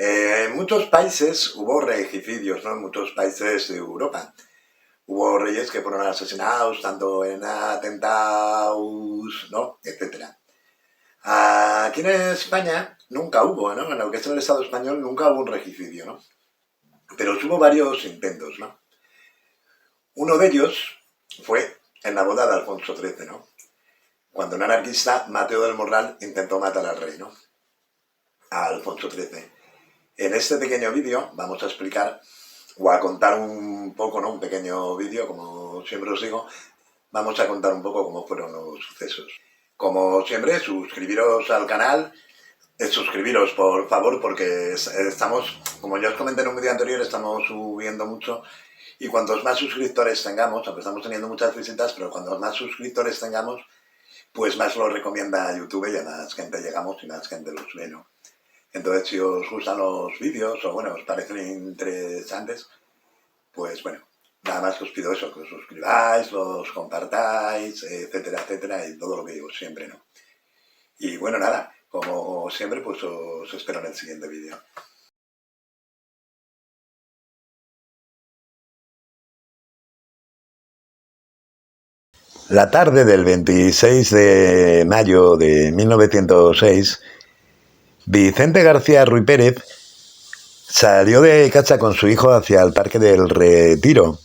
En muchos países hubo regicidios, ¿no? En muchos países de Europa. Hubo reyes que fueron asesinados, tanto en atentados, ¿no? Etcétera. Aquí en España nunca hubo, ¿no? En lo que es el Estado español nunca hubo un regicidio, ¿no? Pero hubo varios intentos, ¿no? Uno de ellos fue en la boda de Alfonso XIII, ¿no? Cuando un anarquista, Mateo del Morral, intentó matar al rey, ¿no? A Alfonso XIII. En este pequeño vídeo vamos a explicar o a contar un poco, ¿no? Un pequeño vídeo, como siempre os digo, vamos a contar un poco cómo fueron los sucesos. Como siempre, suscribiros al canal, suscribiros por favor, porque estamos, como ya os comenté en un vídeo anterior, estamos subiendo mucho y cuantos más suscriptores tengamos, aunque estamos teniendo muchas visitas, pero cuantos más suscriptores tengamos, pues más lo recomienda YouTube y a más gente llegamos y más gente los ve, ¿no? Entonces, si os gustan los vídeos o, bueno, os parecen interesantes, pues, bueno, nada más que os pido eso, que os suscribáis, los compartáis, etcétera, etcétera, y todo lo que digo siempre, ¿no? Y, bueno, nada, como siempre, pues os espero en el siguiente vídeo. La tarde del 26 de mayo de 1906, Vicente García Ruy Pérez salió de casa con su hijo hacia el Parque del Retiro.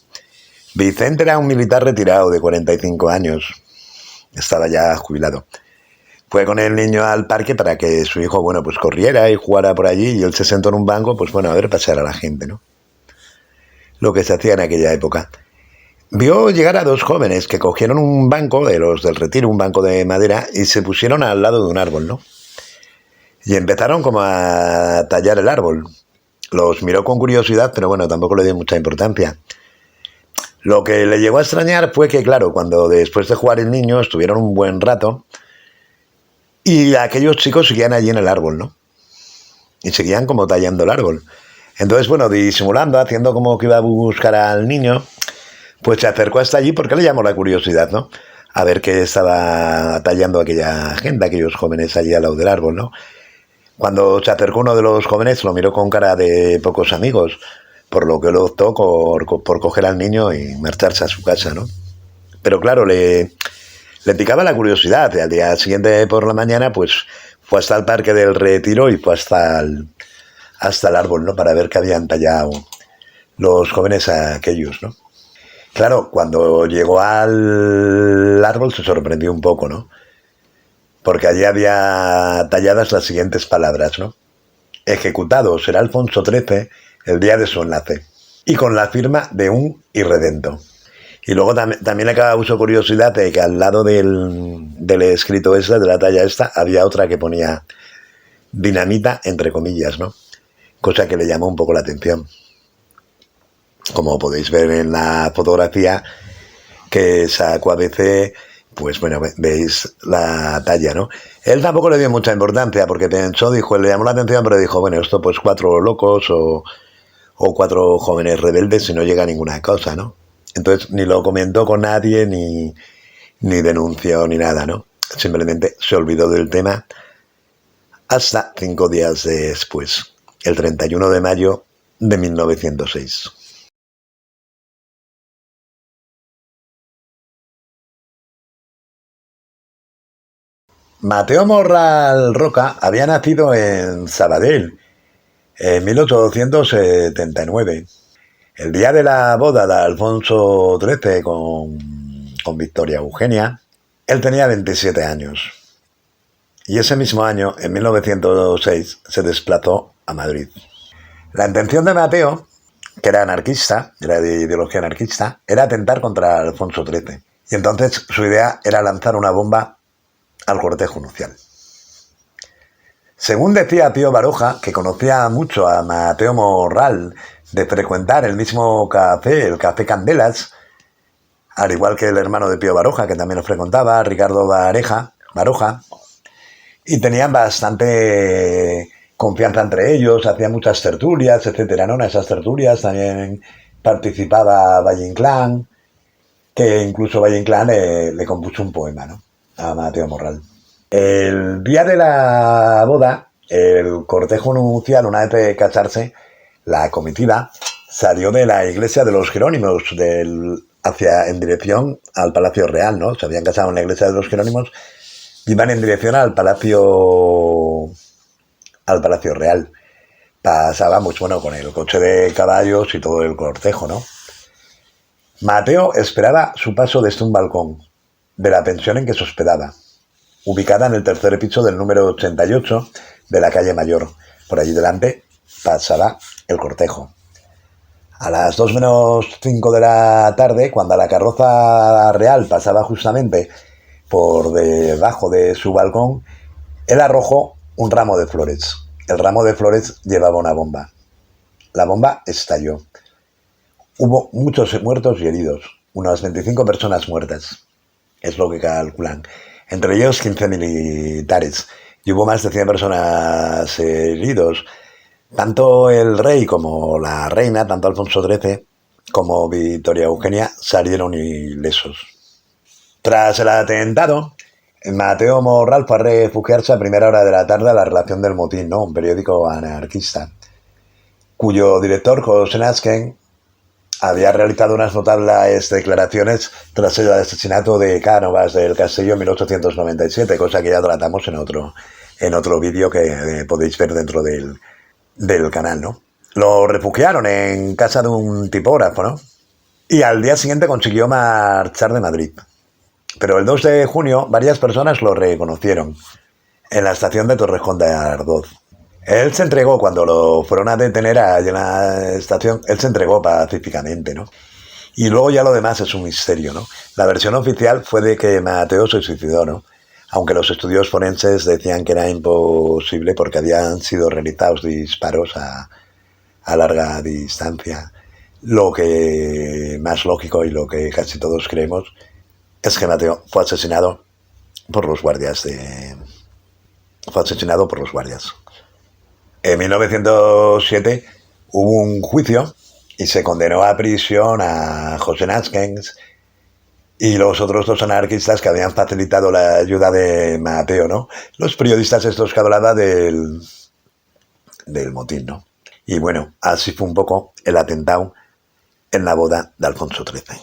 Vicente era un militar retirado de 45 años, estaba ya jubilado. Fue con el niño al parque para que su hijo, bueno, pues corriera y jugara por allí y él se sentó en un banco, pues bueno, a ver pasar a la gente, ¿no? Lo que se hacía en aquella época. Vio llegar a dos jóvenes que cogieron un banco de los del Retiro, un banco de madera, y se pusieron al lado de un árbol, ¿no? Y empezaron como a tallar el árbol. Los miró con curiosidad, pero bueno, tampoco le dio mucha importancia. Lo que le llegó a extrañar fue que, claro, cuando después de jugar el niño estuvieron un buen rato y aquellos chicos seguían allí en el árbol, ¿no? Y seguían como tallando el árbol. Entonces, bueno, disimulando, haciendo como que iba a buscar al niño, pues se acercó hasta allí porque le llamó la curiosidad, ¿no? A ver qué estaba tallando aquella gente, aquellos jóvenes allí al lado del árbol, ¿no? Cuando se acercó uno de los jóvenes, lo miró con cara de pocos amigos, por lo que lo optó por coger al niño y marcharse a su casa, ¿no? Pero claro, le picaba la curiosidad y al día siguiente por la mañana, pues fue hasta el Parque del Retiro y fue hasta el árbol, ¿no? Para ver qué habían tallado los jóvenes aquellos, ¿no? Claro, cuando llegó al árbol se sorprendió un poco, ¿no? Porque allí había talladas las siguientes palabras, ¿no? Ejecutado será Alfonso XIII el día de su enlace, y con la firma de un irredento. Y luego también le causó curiosidad de que al lado del escrito ese, de la talla esta, había otra que ponía dinamita, entre comillas, ¿no? Cosa que le llamó un poco la atención. Como podéis ver en la fotografía que sacó ABC, pues bueno, veis la talla, ¿no? Él tampoco le dio mucha importancia porque pensó, dijo, le llamó la atención, pero dijo, bueno, esto pues 4 locos o 4 jóvenes rebeldes y no llega a ninguna cosa, ¿no? Entonces ni lo comentó con nadie, ni denunció, ni nada, ¿no? Simplemente se olvidó del tema hasta 5 días después, el 31 de mayo de 1906. Mateo Morral Roca había nacido en Sabadell en 1879. El día de la boda de Alfonso XIII con Victoria Eugenia, él tenía 27 años. Y ese mismo año, en 1906, se desplazó a Madrid. La intención de Mateo, que era anarquista, era de ideología anarquista, era atentar contra Alfonso XIII. Y entonces su idea era lanzar una bomba al cortejo nupcial. Según decía Pío Baroja, que conocía mucho a Mateo Morral de frecuentar el mismo café, el Café Candelas, al igual que el hermano de Pío Baroja, que también lo frecuentaba, Ricardo Baroja, y tenían bastante confianza entre ellos, hacían muchas tertulias, etcétera, ¿no? En esas tertulias también participaba Valle Inclán, que incluso Valle Inclán le compuso un poema, ¿no? A Mateo Morral. El día de la boda, El cortejo nupcial, una vez de casarse, la comitiva salió de la iglesia de los Jerónimos en dirección al Palacio Real, ¿no? Se habían casado en la iglesia de los Jerónimos y iban en dirección al Palacio Real. Pasábamos, bueno, con el coche de caballos y todo el cortejo, ¿no? Mateo esperaba su paso desde un balcón de la pensión en que se hospedaba, ubicada en el tercer piso del número 88 de la calle Mayor. Por allí delante pasaba el cortejo. A las 2 menos 5 de la tarde, cuando la carroza real pasaba justamente por debajo de su balcón, él arrojó un ramo de flores. El ramo de flores llevaba una bomba. La bomba estalló. Hubo muchos muertos y heridos, unas 25 personas muertas, es lo que calculan. Entre ellos 15 militares, y hubo más de 100 personas heridos. Tanto el rey como la reina, tanto Alfonso XIII como Victoria Eugenia, salieron ilesos. Tras el atentado, Mateo Morral fue a refugiarse a primera hora de la tarde a La Relación del Motín, ¿no? Un periódico anarquista, cuyo director, José Nazquen, había realizado unas notables declaraciones tras el asesinato de Cánovas del Castillo en 1897, cosa que ya tratamos en otro vídeo que podéis ver dentro del canal, ¿no? Lo refugiaron en casa de un tipógrafo, ¿no? Y al día siguiente consiguió marchar de Madrid. Pero el 2 de junio varias personas lo reconocieron en la estación de Torrejón de Ardoz. Él se entregó cuando lo fueron a detener allí en la estación, él se entregó pacíficamente, ¿no? Y luego ya lo demás es un misterio, ¿no? La versión oficial fue de que Mateo se suicidó, ¿no? Aunque los estudios forenses decían que era imposible porque habían sido realizados disparos a larga distancia. Lo que más lógico y lo que casi todos creemos es que Mateo fue asesinado por los guardias. En 1907 hubo un juicio y se condenó a prisión a José Nazquens y los otros dos anarquistas que habían facilitado la ayuda de Mateo, ¿no? Los periodistas estos que hablaban del motín, ¿no? Y bueno, así fue un poco el atentado en la boda de Alfonso XIII.